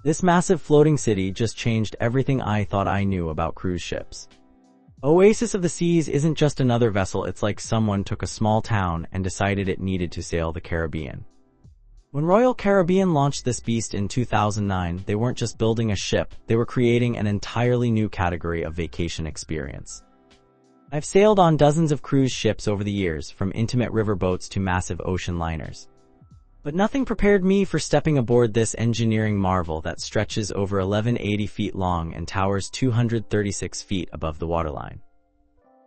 This massive floating city just changed everything I thought I knew about cruise ships. Oasis of the Seas isn't just another vessel, it's like someone took a small town and decided it needed to sail the Caribbean. When Royal Caribbean launched this beast in 2009, they weren't just building a ship, they were creating an entirely new category of vacation experience. I've sailed on dozens of cruise ships over the years, from intimate riverboats to massive ocean liners. But nothing prepared me for stepping aboard this engineering marvel that stretches over 1180 feet long and towers 236 feet above the waterline.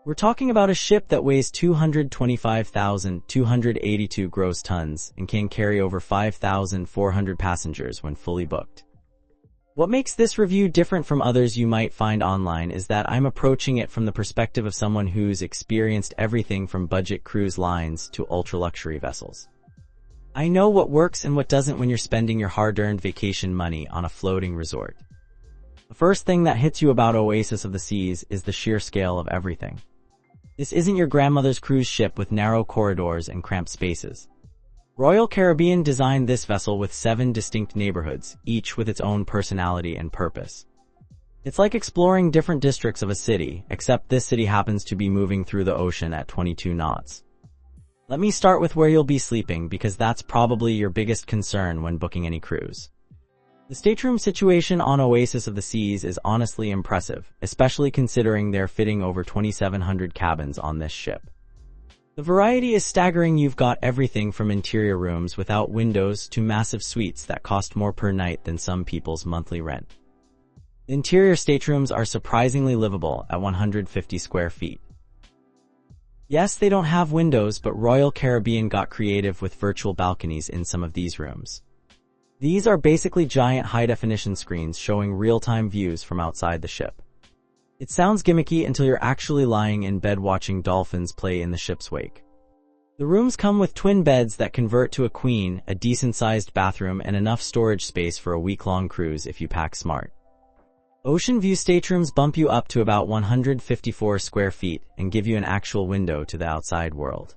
We're talking about a ship that weighs 225,282 gross tons and can carry over 5,400 passengers when fully booked. What makes this review different from others you might find online is that I'm approaching it from the perspective of someone who's experienced everything from budget cruise lines to ultra-luxury vessels. I know what works and what doesn't when you're spending your hard-earned vacation money on a floating resort. The first thing that hits you about Oasis of the Seas is the sheer scale of everything. This isn't your grandmother's cruise ship with narrow corridors and cramped spaces. Royal Caribbean designed this vessel with 7 distinct neighborhoods, each with its own personality and purpose. It's like exploring different districts of a city, except this city happens to be moving through the ocean at 22 knots. Let me start with where you'll be sleeping, because that's probably your biggest concern when booking any cruise. The stateroom situation on Oasis of the Seas is honestly impressive, especially considering they're fitting over 2,700 cabins on this ship. The variety is staggering. You've got everything from interior rooms without windows to massive suites that cost more per night than some people's monthly rent. The interior staterooms are surprisingly livable at 150 square feet. Yes, they don't have windows, but Royal Caribbean got creative with virtual balconies in some of these rooms. These are basically giant high-definition screens showing real-time views from outside the ship. It sounds gimmicky until you're actually lying in bed watching dolphins play in the ship's wake. The rooms come with twin beds that convert to a queen, a decent-sized bathroom, and enough storage space for a week-long cruise if you pack smart. Ocean view staterooms bump you up to about 154 square feet and give you an actual window to the outside world.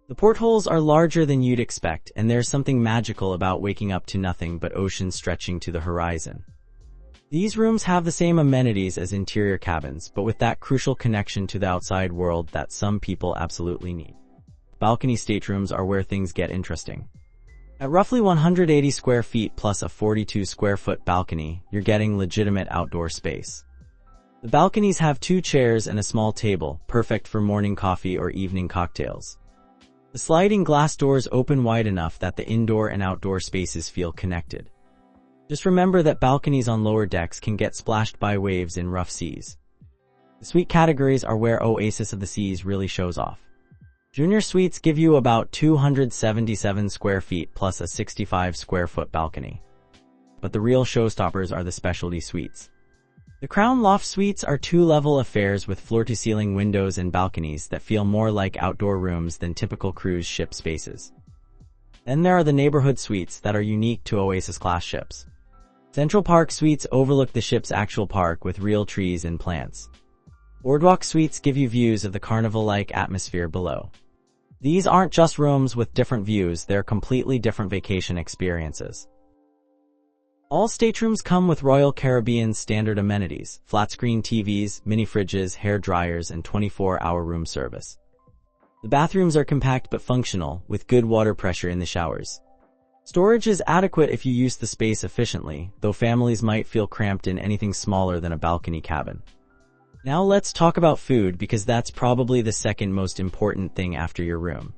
The portholes are larger than you'd expect, and there's something magical about waking up to nothing but ocean stretching to the horizon. These rooms have the same amenities as interior cabins, but with that crucial connection to the outside world that some people absolutely need. Balcony staterooms are where things get interesting. At roughly 180 square feet plus a 42 square foot balcony, you're getting legitimate outdoor space. The balconies have 2 chairs and a small table, perfect for morning coffee or evening cocktails. The sliding glass doors open wide enough that the indoor and outdoor spaces feel connected. Just remember that balconies on lower decks can get splashed by waves in rough seas. The suite categories are where Oasis of the Seas really shows off. Junior suites give you about 277 square feet plus a 65 square foot balcony. But the real showstoppers are the specialty suites. The Crown Loft suites are 2-level affairs with floor-to-ceiling windows and balconies that feel more like outdoor rooms than typical cruise ship spaces. Then there are the neighborhood suites that are unique to Oasis-class ships. Central Park suites overlook the ship's actual park with real trees and plants. Boardwalk suites give you views of the carnival-like atmosphere below. These aren't just rooms with different views, they're completely different vacation experiences. All staterooms come with Royal Caribbean's standard amenities: flat-screen TVs, mini-fridges, hair dryers, and 24-hour room service. The bathrooms are compact but functional, with good water pressure in the showers. Storage is adequate if you use the space efficiently, though families might feel cramped in anything smaller than a balcony cabin. Now let's talk about food, because that's probably the second most important thing after your room.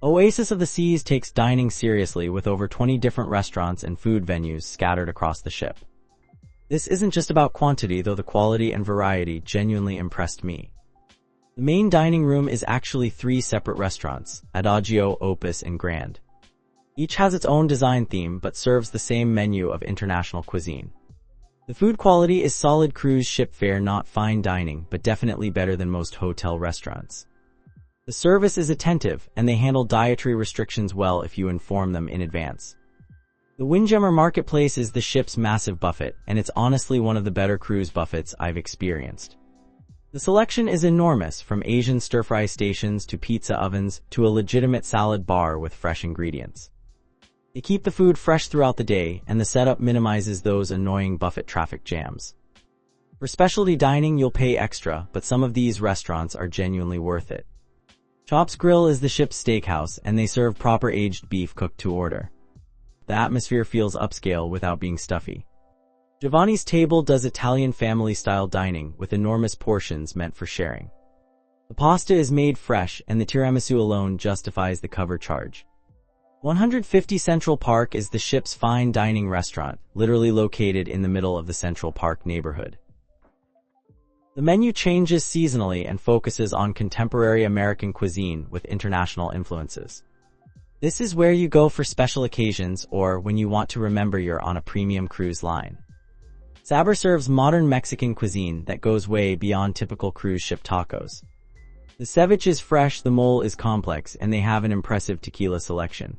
Oasis of the Seas takes dining seriously with over 20 different restaurants and food venues scattered across the ship. This isn't just about quantity, though the quality and variety genuinely impressed me. The main dining room is actually 3 separate restaurants: Adagio, Opus, and Grand. Each has its own design theme but serves the same menu of international cuisine. The food quality is solid cruise ship fare, not fine dining, but definitely better than most hotel restaurants. The service is attentive, and they handle dietary restrictions well if you inform them in advance. The Windjammer Marketplace is the ship's massive buffet, and it's honestly one of the better cruise buffets I've experienced. The selection is enormous, from Asian stir-fry stations to pizza ovens to a legitimate salad bar with fresh ingredients. They keep the food fresh throughout the day, and the setup minimizes those annoying buffet traffic jams. For specialty dining, you'll pay extra, but some of these restaurants are genuinely worth it. Chops Grill is the ship's steakhouse, and they serve proper aged beef cooked to order. The atmosphere feels upscale without being stuffy. Giovanni's Table does Italian family-style dining with enormous portions meant for sharing. The pasta is made fresh, and the tiramisu alone justifies the cover charge. 150 Central Park is the ship's fine dining restaurant, literally located in the middle of the Central Park neighborhood. The menu changes seasonally and focuses on contemporary American cuisine with international influences. This is where you go for special occasions or when you want to remember you're on a premium cruise line. Saber serves modern Mexican cuisine that goes way beyond typical cruise ship tacos. The ceviche is fresh, the mole is complex, and they have an impressive tequila selection.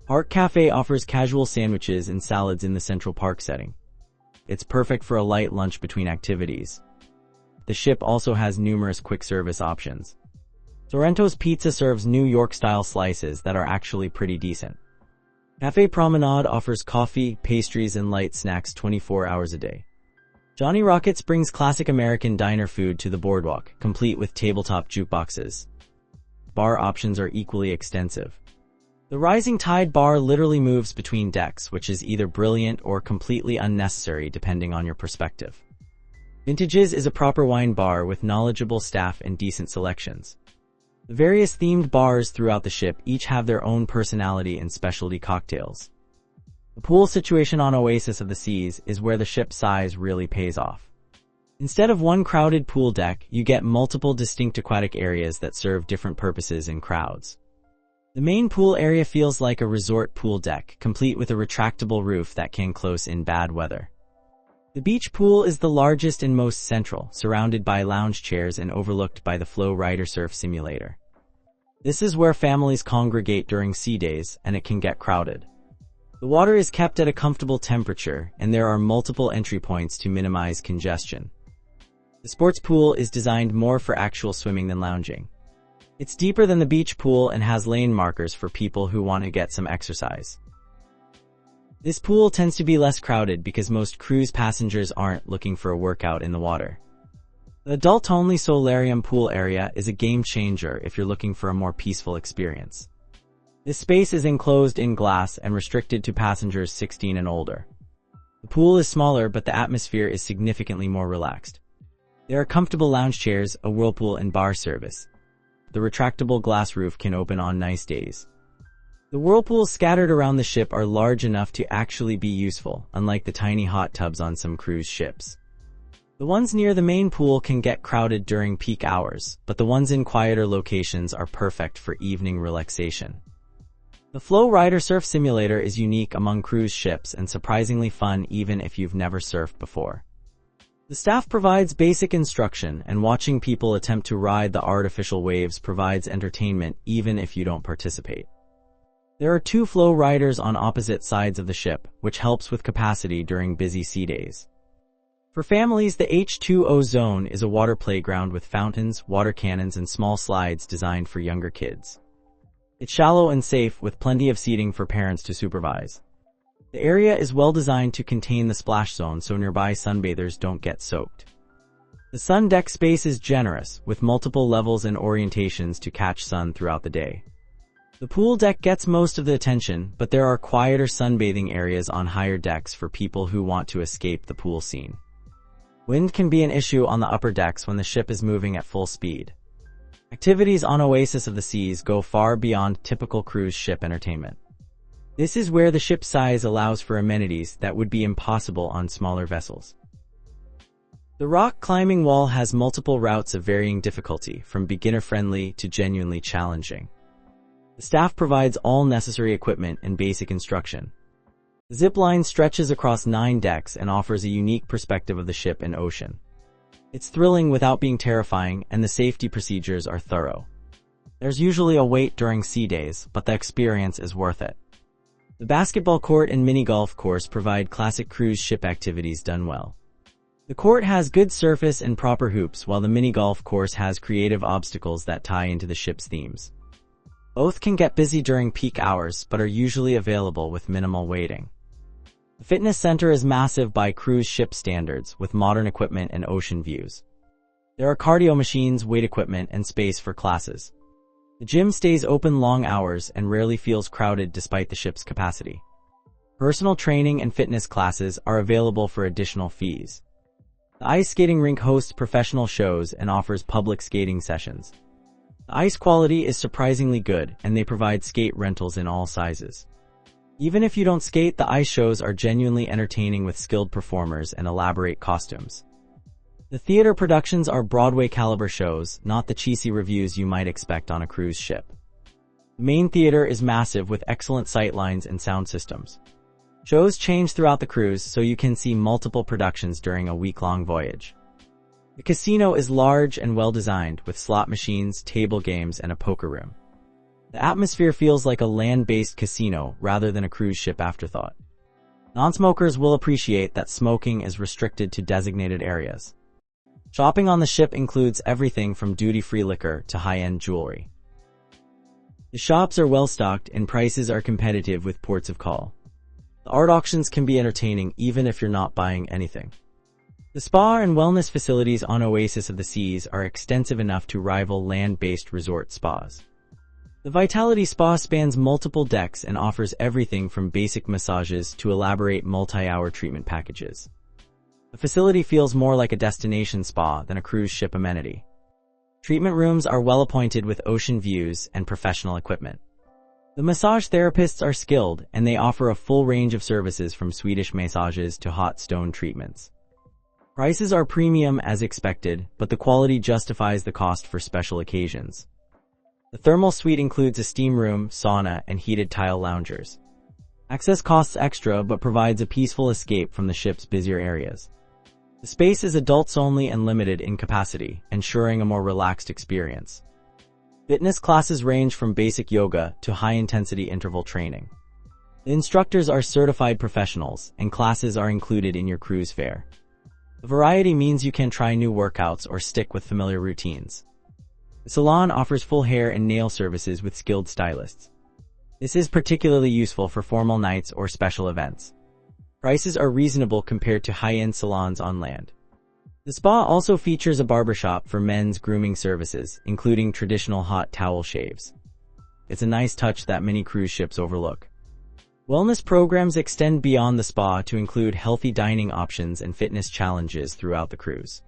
Park Cafe offers casual sandwiches and salads in the Central Park setting. It's perfect for a light lunch between activities. The ship also has numerous quick-service options. Sorrento's Pizza serves New York-style slices that are actually pretty decent. Café Promenade offers coffee, pastries, and light snacks 24 hours a day. Johnny Rockets brings classic American diner food to the boardwalk, complete with tabletop jukeboxes. Bar options are equally extensive. The Rising Tide bar literally moves between decks, which is either brilliant or completely unnecessary depending on your perspective. Vintages is a proper wine bar with knowledgeable staff and decent selections. The various themed bars throughout the ship each have their own personality and specialty cocktails. The pool situation on Oasis of the Seas is where the ship's size really pays off. Instead of one crowded pool deck, you get multiple distinct aquatic areas that serve different purposes in crowds. The main pool area feels like a resort pool deck, complete with a retractable roof that can close in bad weather. The beach pool is the largest and most central, surrounded by lounge chairs and overlooked by the Flow Rider Surf Simulator. This is where families congregate during sea days, and it can get crowded. The water is kept at a comfortable temperature, and there are multiple entry points to minimize congestion. The sports pool is designed more for actual swimming than lounging. It's deeper than the beach pool and has lane markers for people who want to get some exercise. This pool tends to be less crowded because most cruise passengers aren't looking for a workout in the water. The adult-only solarium pool area is a game changer if you're looking for a more peaceful experience. This space is enclosed in glass and restricted to passengers 16 and older. The pool is smaller, but the atmosphere is significantly more relaxed. There are comfortable lounge chairs, a whirlpool, and bar service. The retractable glass roof can open on nice days. The whirlpools scattered around the ship are large enough to actually be useful, unlike the tiny hot tubs on some cruise ships. The ones near the main pool can get crowded during peak hours, but the ones in quieter locations are perfect for evening relaxation. The Flow Rider Surf Simulator is unique among cruise ships and surprisingly fun even if you've never surfed before. The staff provides basic instruction, and watching people attempt to ride the artificial waves provides entertainment even if you don't participate. There are 2 flow riders on opposite sides of the ship, which helps with capacity during busy sea days. For families, the H2O zone is a water playground with fountains, water cannons, and small slides designed for younger kids. It's shallow and safe with plenty of seating for parents to supervise. The area is well designed to contain the splash zone so nearby sunbathers don't get soaked. The sun deck space is generous, with multiple levels and orientations to catch sun throughout the day. The pool deck gets most of the attention, but there are quieter sunbathing areas on higher decks for people who want to escape the pool scene. Wind can be an issue on the upper decks when the ship is moving at full speed. Activities on Oasis of the Seas go far beyond typical cruise ship entertainment. This is where the ship's size allows for amenities that would be impossible on smaller vessels. The rock climbing wall has multiple routes of varying difficulty, from beginner-friendly to genuinely challenging. The staff provides all necessary equipment and basic instruction. The zip line stretches across 9 decks and offers a unique perspective of the ship and ocean. It's thrilling without being terrifying, and the safety procedures are thorough. There's usually a wait during sea days, but the experience is worth it. The basketball court and mini golf course provide classic cruise ship activities done well. The court has good surface and proper hoops, while the mini golf course has creative obstacles that tie into the ship's themes. Both can get busy during peak hours, but are usually available with minimal waiting. The fitness center is massive by cruise ship standards, with modern equipment and ocean views. There are cardio machines, weight equipment, and space for classes. The gym stays open long hours and rarely feels crowded despite the ship's capacity. Personal training and fitness classes are available for additional fees. The ice skating rink hosts professional shows and offers public skating sessions. The ice quality is surprisingly good, and they provide skate rentals in all sizes. Even if you don't skate, the ice shows are genuinely entertaining with skilled performers and elaborate costumes. The theater productions are Broadway-caliber shows, not the cheesy reviews you might expect on a cruise ship. The main theater is massive with excellent sightlines and sound systems. Shows change throughout the cruise, so you can see multiple productions during a week-long voyage. The casino is large and well-designed, with slot machines, table games, and a poker room. The atmosphere feels like a land-based casino rather than a cruise ship afterthought. Non-smokers will appreciate that smoking is restricted to designated areas. Shopping on the ship includes everything from duty-free liquor to high-end jewelry. The shops are well-stocked and prices are competitive with ports of call. The art auctions can be entertaining even if you're not buying anything. The spa and wellness facilities on Oasis of the Seas are extensive enough to rival land-based resort spas. The Vitality Spa spans multiple decks and offers everything from basic massages to elaborate multi-hour treatment packages. The facility feels more like a destination spa than a cruise ship amenity. Treatment rooms are well appointed with ocean views and professional equipment. The massage therapists are skilled, and they offer a full range of services from Swedish massages to hot stone treatments. Prices are premium as expected, but the quality justifies the cost for special occasions. The thermal suite includes a steam room, sauna, and heated tile loungers. Access costs extra but provides a peaceful escape from the ship's busier areas. The space is adults only and limited in capacity, ensuring a more relaxed experience. Fitness classes range from basic yoga to high-intensity interval training. The instructors are certified professionals, and classes are included in your cruise fare. The variety means you can try new workouts or stick with familiar routines. The salon offers full hair and nail services with skilled stylists. This is particularly useful for formal nights or special events. Prices are reasonable compared to high-end salons on land. The spa also features a barbershop for men's grooming services, including traditional hot towel shaves. It's a nice touch that many cruise ships overlook. Wellness programs extend beyond the spa to include healthy dining options and fitness challenges throughout the cruise.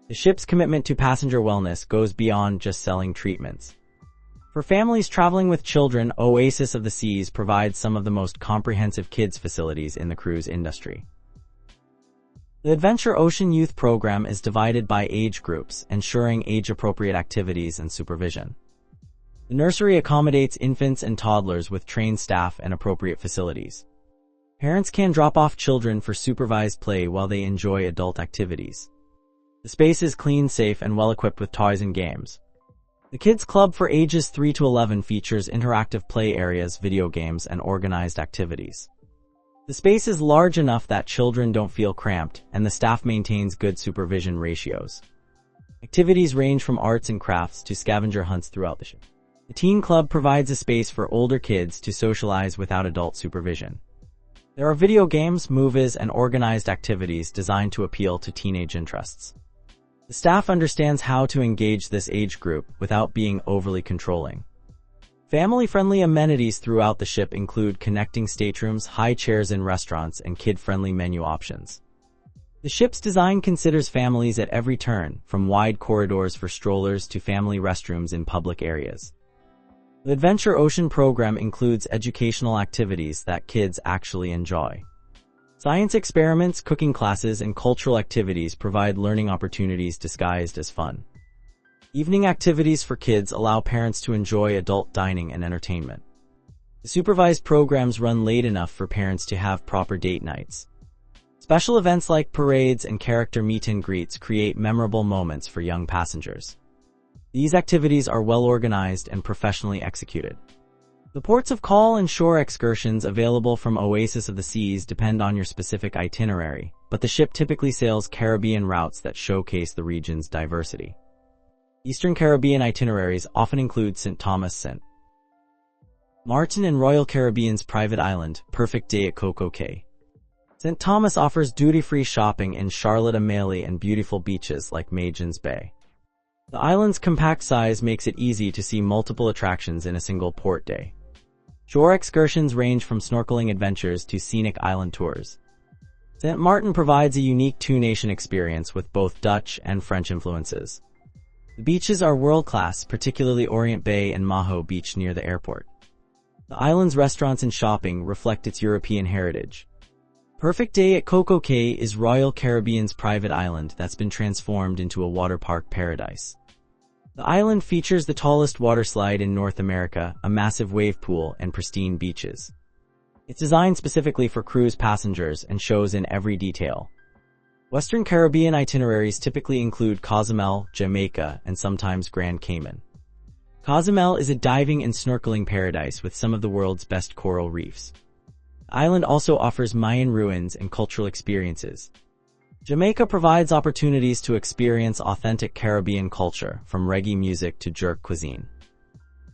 The ship's commitment to passenger wellness goes beyond just selling treatments. For families traveling with children, Oasis of the Seas provides some of the most comprehensive kids facilities in the cruise industry. The Adventure Ocean Youth Program is divided by age groups, ensuring age-appropriate activities and supervision. The nursery accommodates infants and toddlers with trained staff and appropriate facilities. Parents can drop off children for supervised play while they enjoy adult activities. The space is clean, safe, and well-equipped with toys and games. The Kids Club for ages 3 to 11 features interactive play areas, video games, and organized activities. The space is large enough that children don't feel cramped, and the staff maintains good supervision ratios. Activities range from arts and crafts to scavenger hunts throughout the ship. The Teen Club provides a space for older kids to socialize without adult supervision. There are video games, movies, and organized activities designed to appeal to teenage interests. The staff understands how to engage this age group without being overly controlling. Family-friendly amenities throughout the ship include connecting staterooms, high chairs in restaurants, and kid-friendly menu options. The ship's design considers families at every turn, from wide corridors for strollers to family restrooms in public areas. The Adventure Ocean program includes educational activities that kids actually enjoy. Science experiments, cooking classes, and cultural activities provide learning opportunities disguised as fun. Evening activities for kids allow parents to enjoy adult dining and entertainment. The supervised programs run late enough for parents to have proper date nights. Special events like parades and character meet and greets create memorable moments for young passengers. These activities are well organized and professionally executed. The ports of call and shore excursions available from Oasis of the Seas depend on your specific itinerary, but the ship typically sails Caribbean routes that showcase the region's diversity. Eastern Caribbean itineraries often include St. Thomas, St. Martin and Royal Caribbean's private island, perfect day at Coco Cay. St. Thomas offers duty-free shopping in Charlotte Amalie and beautiful beaches like Magens Bay. The island's compact size makes it easy to see multiple attractions in a single port day. Shore excursions range from snorkeling adventures to scenic island tours. St. Martin provides a unique two-nation experience with both Dutch and French influences. The beaches are world-class, particularly Orient Bay and Maho Beach near the airport. The island's restaurants and shopping reflect its European heritage. Perfect day at Coco Cay is Royal Caribbean's private island that's been transformed into a water park paradise. The island features the tallest water slide in North America, a massive wave pool, and pristine beaches. It's designed specifically for cruise passengers and shows in every detail. Western Caribbean itineraries typically include Cozumel, Jamaica, and sometimes Grand Cayman. Cozumel is a diving and snorkeling paradise with some of the world's best coral reefs. The island also offers Mayan ruins and cultural experiences. Jamaica provides opportunities to experience authentic Caribbean culture, from reggae music to jerk cuisine.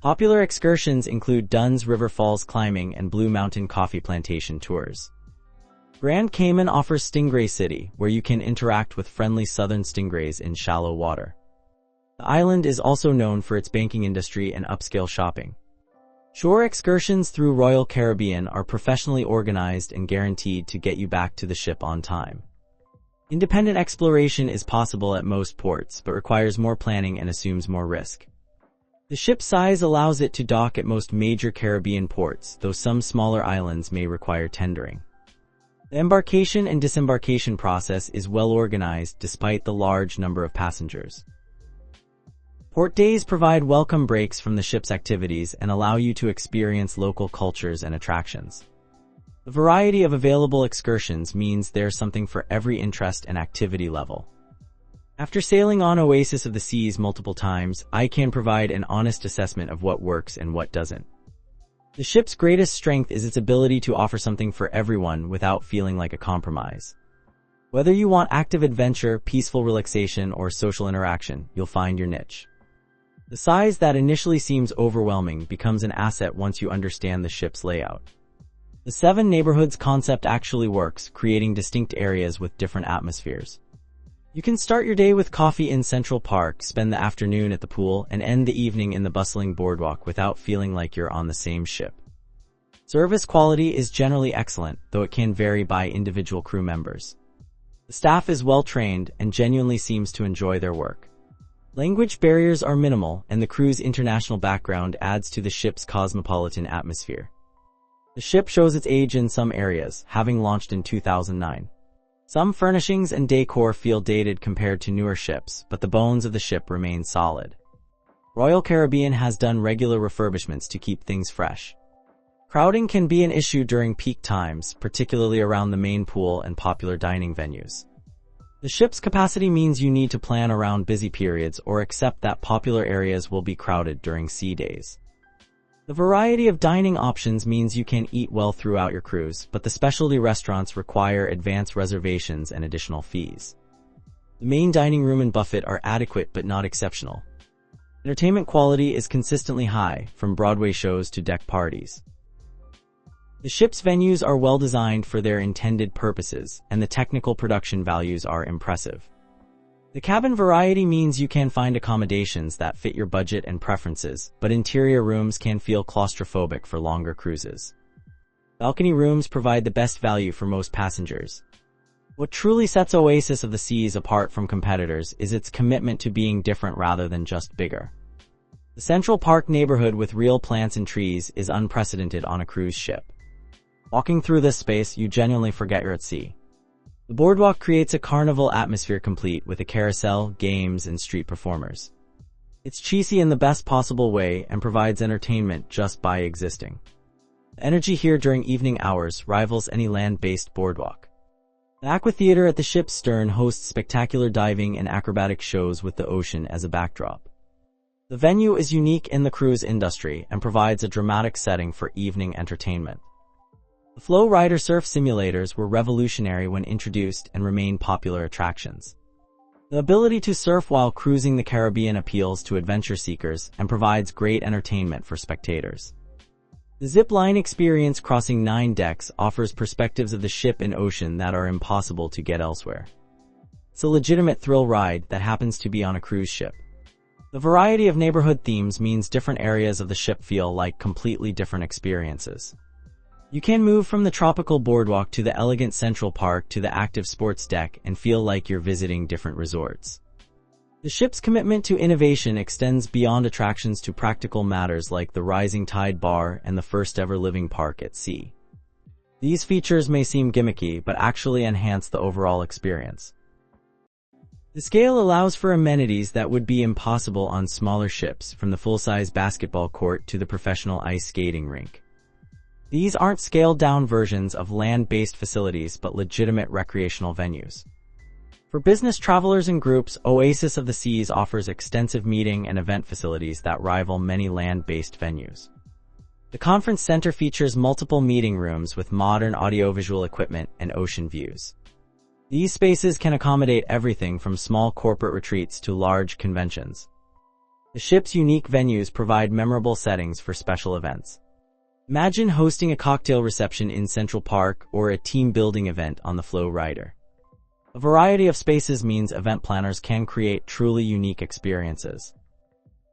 Popular excursions include Dunn's River Falls climbing and Blue Mountain coffee plantation tours. Grand Cayman offers Stingray City, where you can interact with friendly southern stingrays in shallow water. The island is also known for its banking industry and upscale shopping. Shore excursions through Royal Caribbean are professionally organized and guaranteed to get you back to the ship on time. Independent exploration is possible at most ports, but requires more planning and assumes more risk. The ship's size allows it to dock at most major Caribbean ports, though some smaller islands may require tendering. The embarkation and disembarkation process is well organized despite the large number of passengers. Port days provide welcome breaks from the ship's activities and allow you to experience local cultures and attractions. The variety of available excursions means there's something for every interest and activity level. After sailing on Oasis of the Seas multiple times, I can provide an honest assessment of what works and what doesn't. The ship's greatest strength is its ability to offer something for everyone without feeling like a compromise. Whether you want active adventure, peaceful relaxation, or social interaction, you'll find your niche. The size that initially seems overwhelming becomes an asset once you understand the ship's layout. The 7 neighborhoods concept actually works, creating distinct areas with different atmospheres. You can start your day with coffee in Central Park, spend the afternoon at the pool, and end the evening in the bustling boardwalk without feeling like you're on the same ship. Service quality is generally excellent, though it can vary by individual crew members. The staff is well trained and genuinely seems to enjoy their work. Language barriers are minimal, and the crew's international background adds to the ship's cosmopolitan atmosphere. The ship shows its age in some areas, having launched in 2009. Some furnishings and decor feel dated compared to newer ships, but the bones of the ship remain solid. Royal Caribbean has done regular refurbishments to keep things fresh. Crowding can be an issue during peak times, particularly around the main pool and popular dining venues. The ship's capacity means you need to plan around busy periods or accept that popular areas will be crowded during sea days. The variety of dining options means you can eat well throughout your cruise, but the specialty restaurants require advance reservations and additional fees. The main dining room and buffet are adequate but not exceptional. Entertainment quality is consistently high, from Broadway shows to deck parties. The ship's venues are well designed for their intended purposes, and the technical production values are impressive. The cabin variety means you can find accommodations that fit your budget and preferences, but interior rooms can feel claustrophobic for longer cruises. Balcony rooms provide the best value for most passengers. What truly sets Oasis of the Seas apart from competitors is its commitment to being different rather than just bigger. The Central Park neighborhood with real plants and trees is unprecedented on a cruise ship. Walking through this space, you genuinely forget you're at sea. The boardwalk creates a carnival atmosphere complete with a carousel, games, and street performers. It's cheesy in the best possible way and provides entertainment just by existing. The energy here during evening hours rivals any land-based boardwalk. The Aquatheater at the ship's stern hosts spectacular diving and acrobatic shows with the ocean as a backdrop. The venue is unique in the cruise industry and provides a dramatic setting for evening entertainment. The Flow Rider surf simulators were revolutionary when introduced and remain popular attractions. The ability to surf while cruising the Caribbean appeals to adventure seekers and provides great entertainment for spectators. The zip line experience crossing 9 decks offers perspectives of the ship and ocean that are impossible to get elsewhere. It's a legitimate thrill ride that happens to be on a cruise ship. The variety of neighborhood themes means different areas of the ship feel like completely different experiences. You can move from the tropical boardwalk to the elegant Central Park to the active sports deck and feel like you're visiting different resorts. The ship's commitment to innovation extends beyond attractions to practical matters like the Rising Tide Bar and the first ever living park at sea. These features may seem gimmicky, but actually enhance the overall experience. The scale allows for amenities that would be impossible on smaller ships, from the full-size basketball court to the professional ice skating rink. These aren't scaled-down versions of land-based facilities but legitimate recreational venues. For business travelers and groups, Oasis of the Seas offers extensive meeting and event facilities that rival many land-based venues. The conference center features multiple meeting rooms with modern audiovisual equipment and ocean views. These spaces can accommodate everything from small corporate retreats to large conventions. The ship's unique venues provide memorable settings for special events. Imagine hosting a cocktail reception in Central Park or a team-building event on the Flow Rider. A variety of spaces means event planners can create truly unique experiences.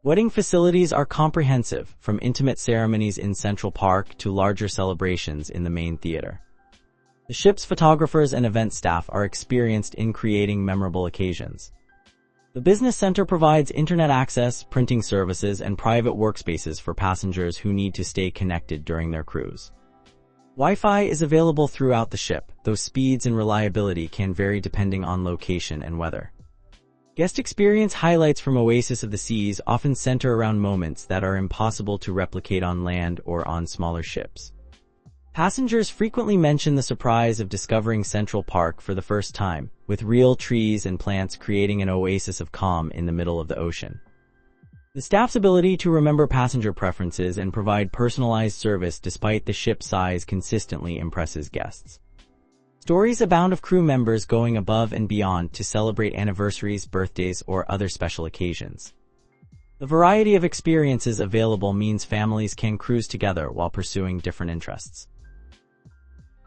Wedding facilities are comprehensive, from intimate ceremonies in Central Park to larger celebrations in the main theater. The ship's photographers and event staff are experienced in creating memorable occasions. The business center provides internet access, printing services, and private workspaces for passengers who need to stay connected during their cruise. Wi-Fi is available throughout the ship, though speeds and reliability can vary depending on location and weather. Guest experience highlights from Oasis of the Seas often center around moments that are impossible to replicate on land or on smaller ships. Passengers frequently mention the surprise of discovering Central Park for the first time, with real trees and plants creating an oasis of calm in the middle of the ocean. The staff's ability to remember passenger preferences and provide personalized service despite the ship's size consistently impresses guests. Stories abound of crew members going above and beyond to celebrate anniversaries, birthdays, or other special occasions. The variety of experiences available means families can cruise together while pursuing different interests.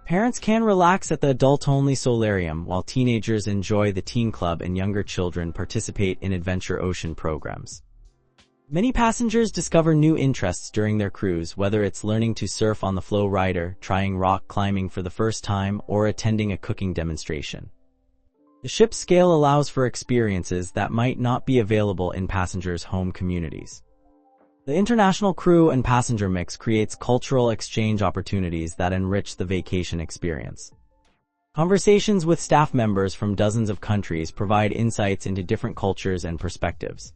Parents can relax at the adult-only solarium while teenagers enjoy the teen club and younger children participate in adventure ocean programs. Many passengers discover new interests during their cruise, whether it's learning to surf on the Flow Rider, trying rock climbing for the first time, or attending a cooking demonstration. The ship's scale allows for experiences that might not be available in passengers' home communities. The international crew and passenger mix creates cultural exchange opportunities that enrich the vacation experience. Conversations with staff members from dozens of countries provide insights into different cultures and perspectives.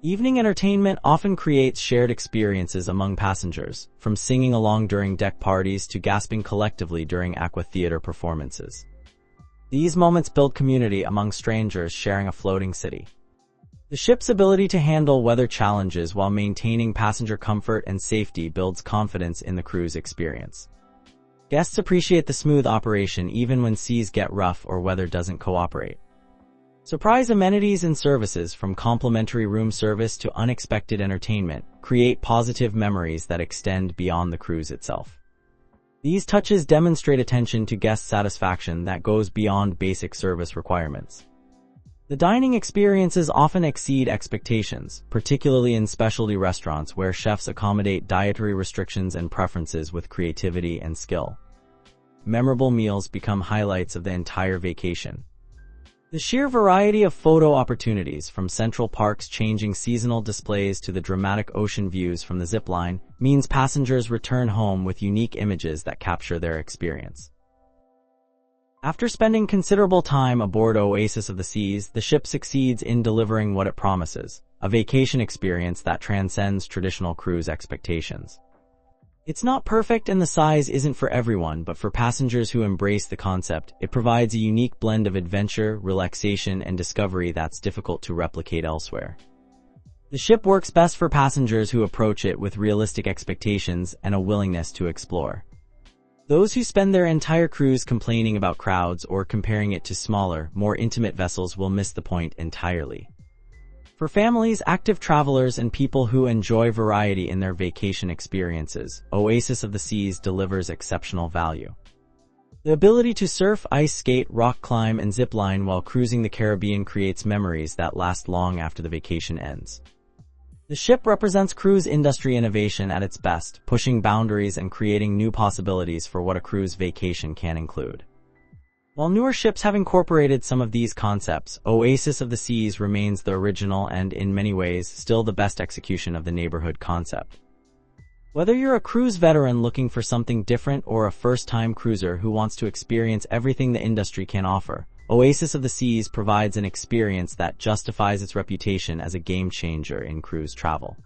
Evening entertainment often creates shared experiences among passengers, from singing along during deck parties to gasping collectively during aqua theater performances. These moments build community among strangers sharing a floating city. The ship's ability to handle weather challenges while maintaining passenger comfort and safety builds confidence in the cruise experience. Guests appreciate the smooth operation even when seas get rough or weather doesn't cooperate. Surprise amenities and services, from complimentary room service to unexpected entertainment, create positive memories that extend beyond the cruise itself. These touches demonstrate attention to guest satisfaction that goes beyond basic service requirements. The dining experiences often exceed expectations, particularly in specialty restaurants where chefs accommodate dietary restrictions and preferences with creativity and skill. Memorable meals become highlights of the entire vacation. The sheer variety of photo opportunities, from Central Park's changing seasonal displays to the dramatic ocean views from the zipline, means passengers return home with unique images that capture their experience. After spending considerable time aboard Oasis of the Seas, the ship succeeds in delivering what it promises, a vacation experience that transcends traditional cruise expectations. It's not perfect and the size isn't for everyone, but for passengers who embrace the concept, it provides a unique blend of adventure, relaxation, and discovery that's difficult to replicate elsewhere. The ship works best for passengers who approach it with realistic expectations and a willingness to explore. Those who spend their entire cruise complaining about crowds or comparing it to smaller, more intimate vessels will miss the point entirely. For families, active travelers, and people who enjoy variety in their vacation experiences, Oasis of the Seas delivers exceptional value. The ability to surf, ice skate, rock climb, and zip line while cruising the Caribbean creates memories that last long after the vacation ends. The ship represents cruise industry innovation at its best, pushing boundaries and creating new possibilities for what a cruise vacation can include. While newer ships have incorporated some of these concepts, Oasis of the Seas remains the original and, in many ways, still the best execution of the neighborhood concept. Whether you're a cruise veteran looking for something different or a first-time cruiser who wants to experience everything the industry can offer, Oasis of the Seas provides an experience that justifies its reputation as a game changer in cruise travel.